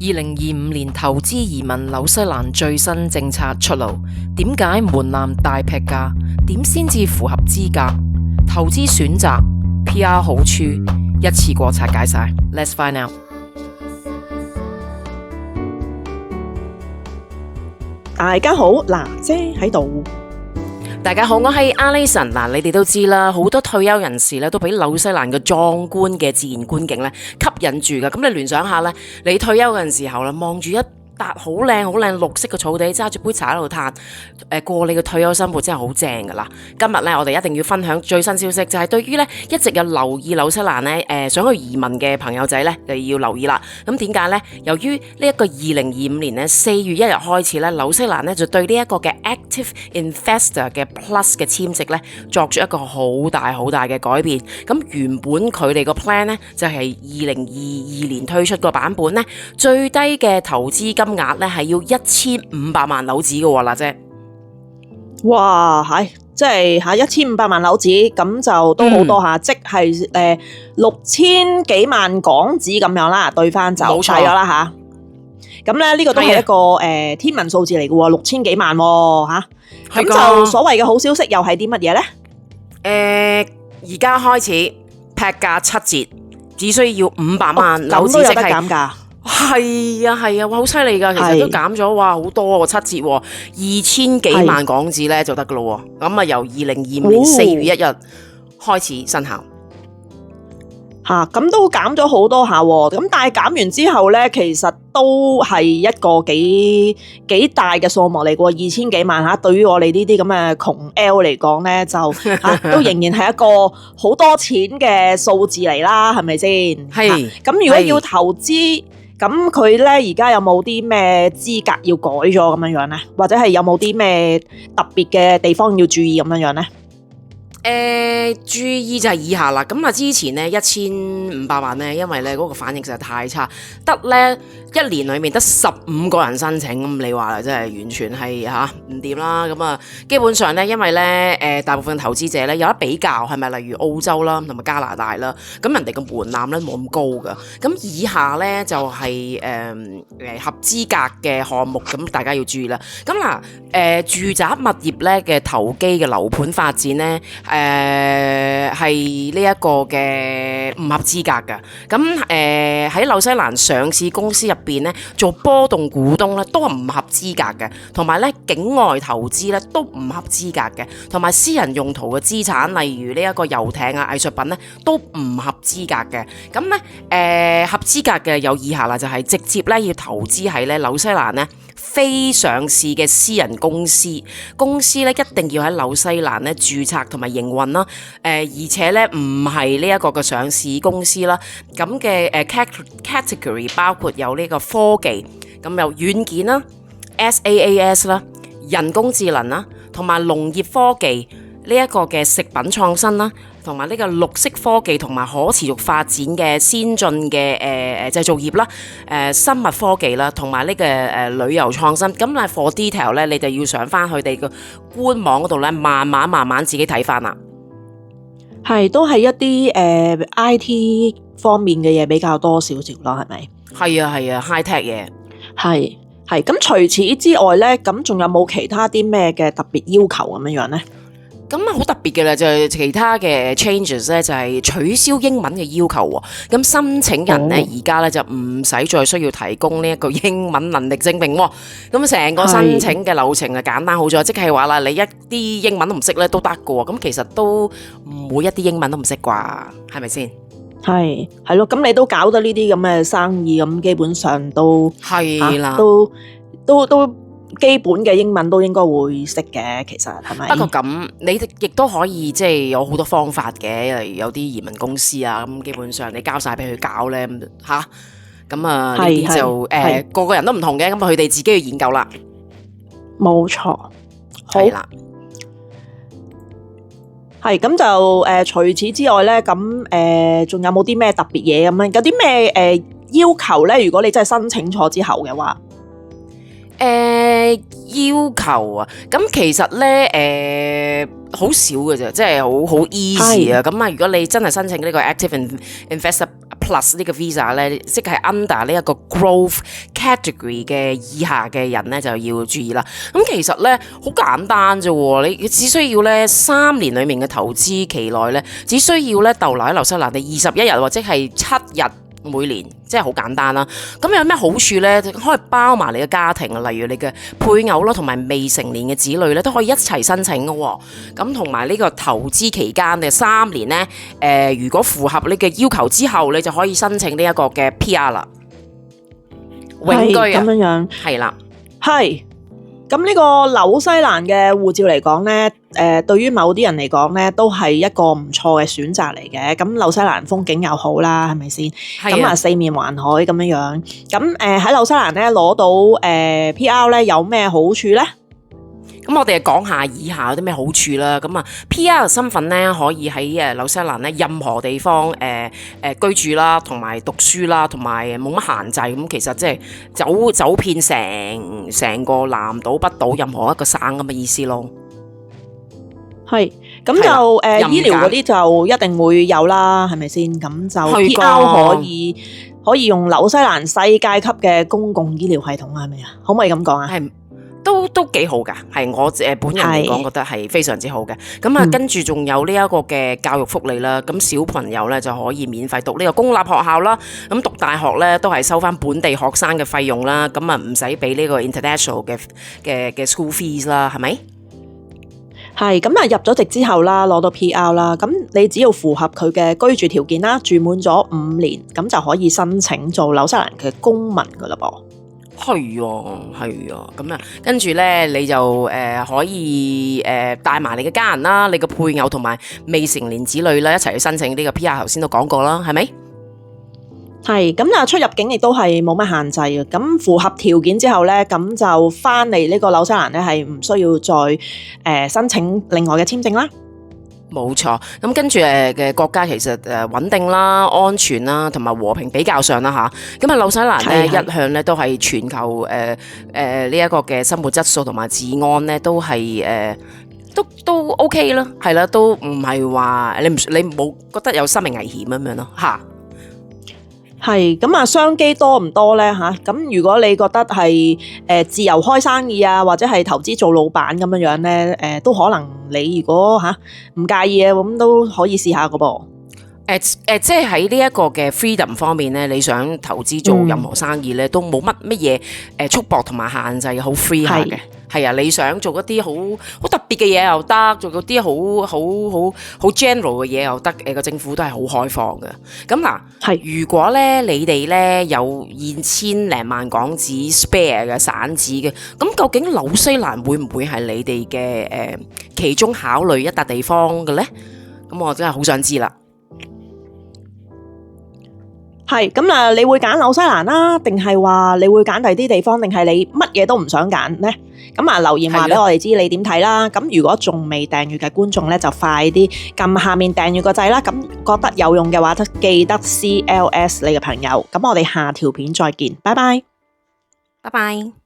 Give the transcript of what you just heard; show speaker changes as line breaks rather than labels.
2025年投資移民紐西蘭最新政策出爐，點解門檻大劈價？點先至符合資格？投資選擇、PR 好處，一次過拆解晒。Let's find out。
大家好，娜姐喺度。
大家好，我係 Alison。你哋都知啦，好多退休人士咧都俾紐西蘭嘅壯觀嘅自然觀景咧吸引住噶。咁你聯想下咧，你退休嘅時候啦，望住一笪好靚綠色嘅草地，揸住杯茶喺度嘆，過你嘅退休生活真係好正噶啦。今日咧，我哋一定要分享最新消息，就係對於咧一直有留意紐西蘭咧，想去移民嘅朋友仔咧，就要留意啦。咁點解咧？由於呢一個2025年咧4月1日開始咧，紐西蘭咧就對呢一個嘅 Active Investor 嘅 Plus 嘅簽證咧作出一個好大嘅改變。咁原本佢哋個 plan 咧就係2022年推出個版本咧，最低嘅投資金額咧係要1500萬紐紙嘅喎，嗱姐。
哇，係即係1500萬紐紙，咁就都好多下，即係6000幾萬港紙咁樣啦，對翻就睇咗啦吓。咁咧呢個都係一個天文數字嚟嘅喎，6000幾萬吓。咁就所謂嘅好消息又係啲乜嘢咧？
而家開始劈價7折，只需要500萬紐紙，
咁都有得減價。
係啊，哇，好犀利噶！其實都減咗，哇，好多喎，7折，2000幾萬港紙咧就得噶咯。咁啊，由2025年4月1日開始生效。
咁都減咗好多下，咁但係減完之後咧，其實都係一個幾大嘅數目嚟嘅，2000幾萬吓。對於我哋呢啲咁嘅窮 L 嚟講咧，就都仍然係一個好多錢嘅數字嚟啦，係咪先？
係。
咁如果要投資，咁佢咧而家有冇啲咩資格要改咗咁樣樣咧？或者係有冇啲咩特別嘅地方要注意咁樣樣咧？
注意就係以下啦。咁之前咧1500萬咧，因為咧嗰個反應實在太差，得咧1年裏面得15個人申請，咁你話啦，真係完全係唔掂啦。咁基本上咧，因為咧大部分投資者咧有得比較，係咪例如澳洲啦，同埋加拿大啦，咁人哋個門檻咧冇咁高噶。咁以下咧就係合資格嘅項目，咁大家要注意啦。咁住宅物業咧嘅投機嘅樓盤發展咧，係呢一個嘅唔合資格噶。咁喺紐西蘭上市公司入邊咧做波動股東咧都係唔合資格嘅，同埋咧境外投資咧都唔合資格嘅，同埋私人用途嘅資產，例如呢一個遊艇啊、藝術品咧都唔合資格嘅。咁咧合資格嘅有以下啦，就係直接咧要投資喺咧紐西蘭咧非上市嘅私人公司咧一定要喺紐西蘭咧註冊同埋營運啦，而且咧唔係呢一個嘅上市公司啦。咁嘅category 包括有呢個科技，咁有軟件啦、SaaS 啦、人工智能啦，同埋農業科技呢一個嘅食品創新啦，同埋呢個綠色科技同埋可持續發展嘅先進嘅製造業啦、生物科技啦，同埋呢個旅遊創新。咁for detail 咧，你就要上翻佢哋個官網嗰度咧，慢慢自己睇翻啦。
係都係一啲IT 方面嘅嘢比較多少少啦，係咪？
係啊 high tech 嘢。係
咁除此之外咧，咁仲有冇其他啲咩嘅特別要求咁樣樣咧？
咁好特別嘅啦，就係其他嘅 changes 咧，就係取消英文嘅要求喎。咁申請人咧而家咧就唔使再需要提供呢一個英文能力證明喎。咁成個申請嘅流程就簡單好咗，即係話啦，你一啲英文都唔識咧都得嘅喎。咁其實都唔會一啲英文都唔識啩，係咪先？
係咯，咁你都搞得呢啲咁嘅生意，咁基本上都
係啦，
都基本嘅英文都應該會識嘅，其實係咪？
不過咁，你亦都可以即係有好多方法嘅，例如有啲移民公司啊，咁基本上你交晒俾佢搞咧，咁呢啲就個個人都唔同嘅，咁佢哋自己去研究啦。
冇錯，
係啦，
係咁就除此之外咧，咁仲有冇啲咩特別嘢咁樣？有啲咩要求咧？如果你真係申請咗之後嘅話？
要求啊，咁其實咧好少嘅啫，即係好 easy 啊。咁如果你真係申請呢個 Active Investor Plus 呢個 visa 咧，即係 under 呢一個 growth category 嘅以下嘅人咧就要注意啦。咁其實咧好簡單啫喎，你只需要咧3年裡面嘅投資期內咧，只需要咧逗留喺紐西蘭嘅21日或者係7日。每年即係好簡單啦，咁有咩好處呢？可以包埋你嘅家庭啊，例如你嘅配偶啦，同埋未成年嘅子女咧，都可以一齊申請嘅喎。咁同埋呢個投資期間嘅3年呢，如果符合你嘅要求之後，你就可以申請呢一個嘅 PR 啦，永居啊，
咁樣
係啦，
係。咁呢個紐西蘭嘅護照嚟講呢，對於某啲人嚟講呢，都係一個唔錯嘅選擇嚟嘅。咁紐西蘭風景又好啦，係咪先？咁啊四面環海咁樣。咁喺紐西蘭呢攞到PR 呢有咩好處呢？
咁我哋講下以下有啲咩好處啦。咁啊 PR 嘅身份咧，可以喺紐西蘭咧任何地方居住啦，同埋讀書啦，同埋冇乜限制。咁其實即係走遍成個南島北島任何一個省咁嘅意思咯。
係，咁就醫療嗰啲就一定會有啦，係咪先？咁就 PR 可以用紐西蘭世界級嘅公共醫療系統啊，係咪啊？可唔可以咁講啊？
係。都幾好㗎，係我本人嚟講覺得係非常之好嘅。咁啊，跟住仲有呢一個嘅教育福利啦。咁小朋友咧就可以免費讀呢個公立學校啦。咁讀大學咧都係收翻本地學生嘅費用啦。咁啊唔使俾呢個 international 嘅 school fees 啦，係咪？
係咁啊，入咗籍之後啦，攞到 PR 啦，咁你只要符合佢嘅居住條件啦，住滿咗5年，咁就可以申請做紐西蘭嘅公民㗎啦噃。
係啊，咁啊，跟住咧你就可以帶埋你嘅家人啦，你嘅配偶同埋未成年子女啦，一齊去申請呢個 PR。頭先都講過啦，係咪？
係咁啊，出入境亦都係冇乜限制嘅。咁符合條件之後咧，咁就翻嚟呢個紐西蘭咧，係唔需要再申請另外嘅簽證啦。
冇錯，咁跟住嘅國家其實穩定啦、安全啦，同埋和平比較上啦嚇。咁啊紐西蘭咧一向咧都係全球呢一個嘅生活質素同埋治安咧都係都 OK 啦，係啦，都唔係話你冇覺得有生命危險咁樣咯嚇。
係咁啊，商機多唔多咧嚇？咁如果你覺得係自由開生意啊，或者係投資做老闆咁樣咧，都可能你如果唔介意嘅，咁都可以試下個噃。
即係喺呢一個嘅 freedom 方面咧，你想投資做任何生意咧，都冇乜嘢束縛同埋限制，好 free 下嘅。係啊，你想做一啲好特別嘅嘢又得，做嗰啲好 general 嘅嘢又得，個政府都係好開放嘅。咁嗱，如果咧你哋咧有2000零萬港紙 spare 嘅散紙嘅，咁究竟紐西蘭會唔會係你哋嘅其中考慮一笪地方嘅咧？咁我真係好想知啦。
係咁啊！你會揀紐西蘭啦，定係話你會揀第啲地方，定係你乜嘢都唔想揀呢？咁啊，留言話俾我哋知你點睇啦。咁如果仲未訂閱嘅觀眾咧，就快啲撳下面訂閱個掣啦。咁覺得有用嘅話，就記得 CLS 你嘅朋友。咁我哋下條片再見，拜拜，
拜拜。